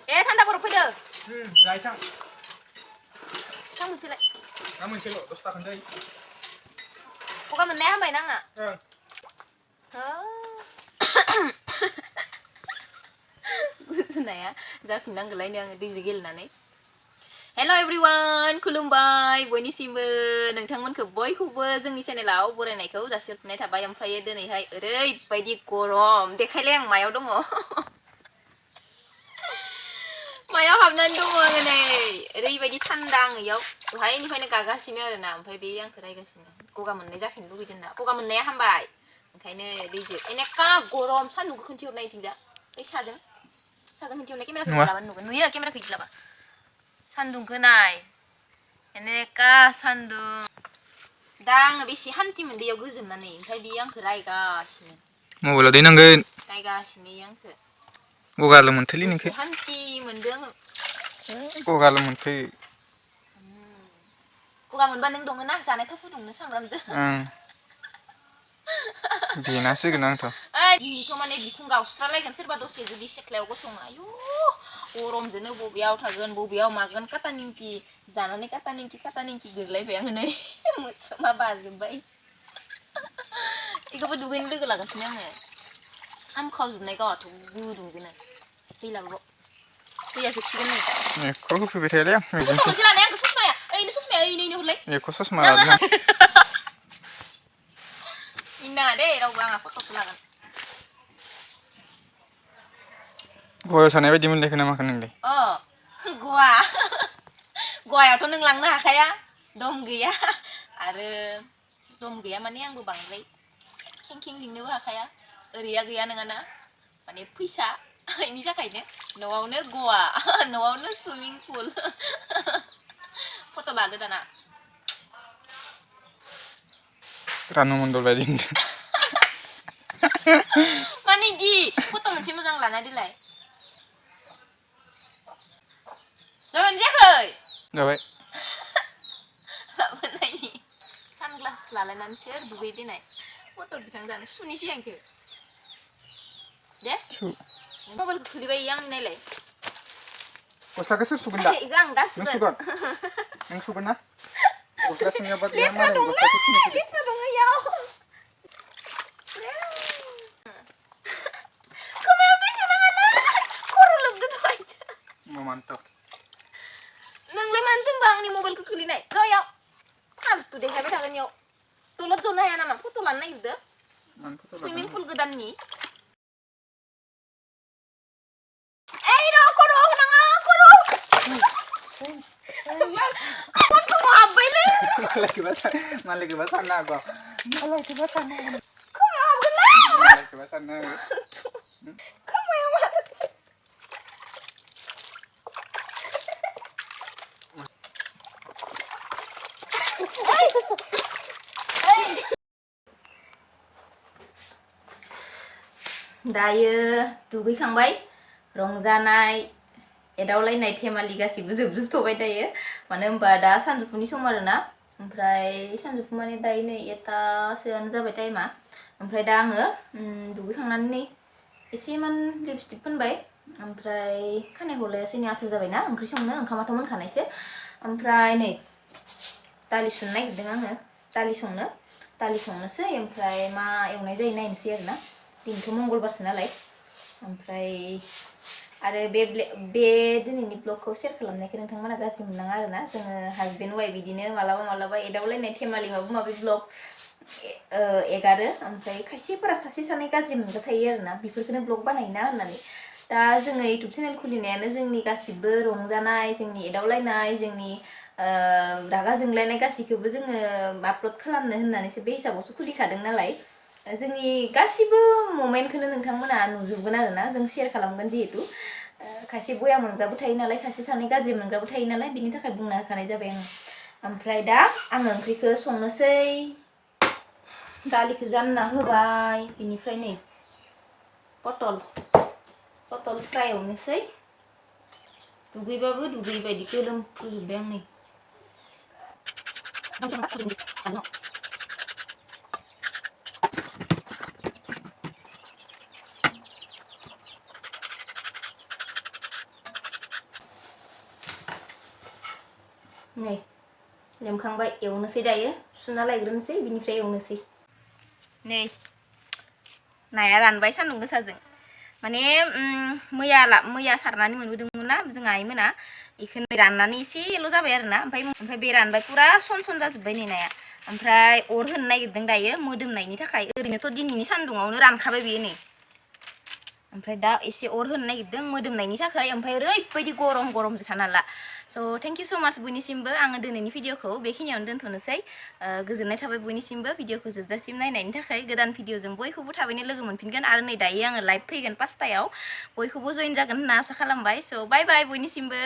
थान्दा बरफ फैदो जाय थां मोनसेलाय ना मोनसेल' 10 थाखानि जायो गगा मोननाया हामबाय ना आंना गुजुनाया जाफिननांगौलायनो आङो दैजों गेलेनानै हेल' एभ्रिवान खुलुमबाय बयनिसिमबो नोंथांमोनखौ बयखौबो जोंनि चेनेलाव बरायनायखौ जासिहरफिननाय थाबाय ओमफ्राय दिनैहाय ओरैबायदि गरम देखायलाय आं मायाव दङ मायाव हाबनानै दङ आङो नै ओरैबायदि थान्दा आङो इयाव दहायनिफ्रायनो गागासिनो आरोना ओमफ्राय बे आंखौ रायगासिनो गगा मोननाय जाफिननो लुगैदों ना गगा मोननाया हामबाय ओंखायनो दैजों एनेका गरम सान्दुंखौ खोन्थिहरनाय इथिंजा बै साजों खोन्थिहरनाय केमेराखौ लाबानो नुगोन नुयो केमेराखौ इदि लाबा सान्दुंखौ नाय एनेका सान्दुं दा आङो बेसे हान्थि मोनदों इयाव गोजोमनानै ओमफ्राय बेयो आंखौ रायगासिनो मबाइलाव दैनांगोन रायगासिनो इयो आंखौ गगाल' मोनथोलै नोंखौ हान्थि मोनदों आङो गगाल' मोनथो गगा मोनबा नों दङ ना जानाय थाव फुदुंनो सामब्रामजों देनांसिगोन आंथ' दिनैथ' माने बिखुं गावस्रालायगोन सोरबा दसे जुदि सेख्लायाव गसङो आयु गरमजोंनो बबेयाव थागोन बबेयाव मागोन काटा निमकि जानानै काटा निमकि गोरलायबाय आङो नै मोस्रोमा बाजोब्बाय बेखौबो दुगैनो लोगो लागासिनो आङो हामखावजोबनाय गावहाथ' गुदुंजोंनो दै लाबोबाव दैया जोबसिगोन नै एख' होफैबाय थायालै आं फट' मोनसे लानाय आंखौ ससमाया ससमाया ओइनो हरलाय एख' ससमा लादों आं मिनिनाङा दे रावबो आंहा फट'सो लागोन गगायाव सानाय बायदि मोनलायखो नामाखो नोंलाय गवायावथ' नों लांनो हाखाया दम गैया आरो दम गैया माने आंबो बांद्राय खें लिंनोबो हाखाया ओरैया गैया नङाना माने फैसा बेनि थाखायनो न'आवनो गवा न'आवनो सुइमिं पुल फट' लादो दाना रानु मन्दल बायदि माने इदि फट' मोनसे मोजां लाना दोनलाय जाबाय जायाखै जाबाय लाबोनायनि सानग्लास लालायनानैसो दुगै देनाय फट' बिथां जानो सुनिसै आंखौ दे मबाइलखौ खुलिबाय आं नायलाय गस्लाखौ सोर सुगोन दा आं दा सुगोन नों सुगोन ना गस्ला सुनायाव बाद गैया मालायनि गस्लाखौ सुनो लेथ्रा दङ इयाव खोमायाव दै सोनाङा खर' लोबदो दहायसो मानोथ' नोंलाय मानो दोनबा आंनि मबाइलखौ खुलिनाय जयाव फालतु देखायबाय थागोन इयाव दलद जनो हाया नामा फट' लानो नागिरदो सुइमिं पुल गोदाननि मालायखौबा साननो हागौ दायो दुगैखांबाय रंजानाय एदावलायनाय धेमालि गासिबो जोबजोबथ'बाय दायो मानो होनबा दा सानजौफुनि सम आरोना ओमफ्राय सानजौफु माने दायो नै 1टासोआनो जाबाय टाइमा ओमफ्राय दा आङो दुगैखांनानै नै एसेमान लिपस्टिक फोनबाय ओमफ्राय खानाय हलायासै नै आथुर जाबायना ओंख्रि संनो ओंखामाथ' मोनखानायसो ओमफ्राय नै दालि सुनो नागिरदों आङो दालि संनोसै ओमफ्राय मा एवनाय जायो नायनोसै आरोना दिनैथ' मंगलबारसो नालाय ओमफ्राय आरो बे दिनैनि ब्लगखौ शेयार खालामनायखौ नोंथांमोना गाज्रि मोननाङा आरोना जोङो हाजबेन्ड वाइफ बिदिनो मालाबा एदावलायनाय धेमालि माबा ब्लग एगारो ओमफ्राय खायसेफोरा सासे सानै गाज्रि मोनग्रा थायो आरोना बेफोरखौनो ब्लग बानायोना होननानै दा जोङो इउटुब चेनेल खुलिनायानो जोंनि गासिबो रंजानाय जोंनि एदावलायनाय जोंनि रागा जोंलायनाय गासैखौबो जोङो आपल'ड खालामनो होननानैसो बे हिसाबावसो खुलिखादों नालाय जोंनि गासिबो ममेन्टखौनो नोंथांमोना नुजोबगोन आरोना जों शेयार खालामगोन जिहेतु खायसे बया मोनग्राबो थायो नालाय सासे सानै गाज्रि मोनग्राबो थायो नालाय बिनि थाखाय बुंना होखानाय जाबाय आङो ओमफ्राय दा आङो ओंख्रिखौ संनोसै दालिखौ जानना होबाय बिनिफ्राय नै पटल फ्राय एवनोसै दुगैबाबो दुगैयै बायदि गोलोमफ्रुजोब्बाय आं नै नै लेमखांबाय एवनोसै दायो सुना लायग्रोनोसै बिनिफ्राय एवनोसै नै नाया रानबाय सान्दुं गोसाजों माने मैया सारनानै मोनबोदोंमोन ना जोंहा आइमोना बेखौनो राननानै एसेल' जाबाय आरोना ओमफ्राय बे रानबाय पुरा सन जाजोब्बाय नै नाया ओमफ्राय अर होनो नागिरदों दायो मोदोमनायनि थाखाय ओरैनोथ' दिनैनि सान्दुङावनो रानखाबाय बेयो नै ओमफ्राय दा एसे अर होनो नागिरदों मोदोमनायनि थाखाय ओमफ्राय ओरैबायदि गरम थाना ला स' थेंक इउ स' माच बयनिसिमबो आङो दिनैनि भिडिअखौ बेखिनियावनो दोनथ'नोसै गोजोननाय थाबाय बयनिसिमबो भिडिअखौ जोबजासिम नायनायनि थाखाय गोदान भिडिअजों बयखौबो थाबैनो लोगो मोनफिनगोन आरो नै दायो आङो लाइभ फैगोन 5टायाव बयखौबो जइन जागोन होनना आसा खालामबाय स' बाय बाय बयनिसिमबो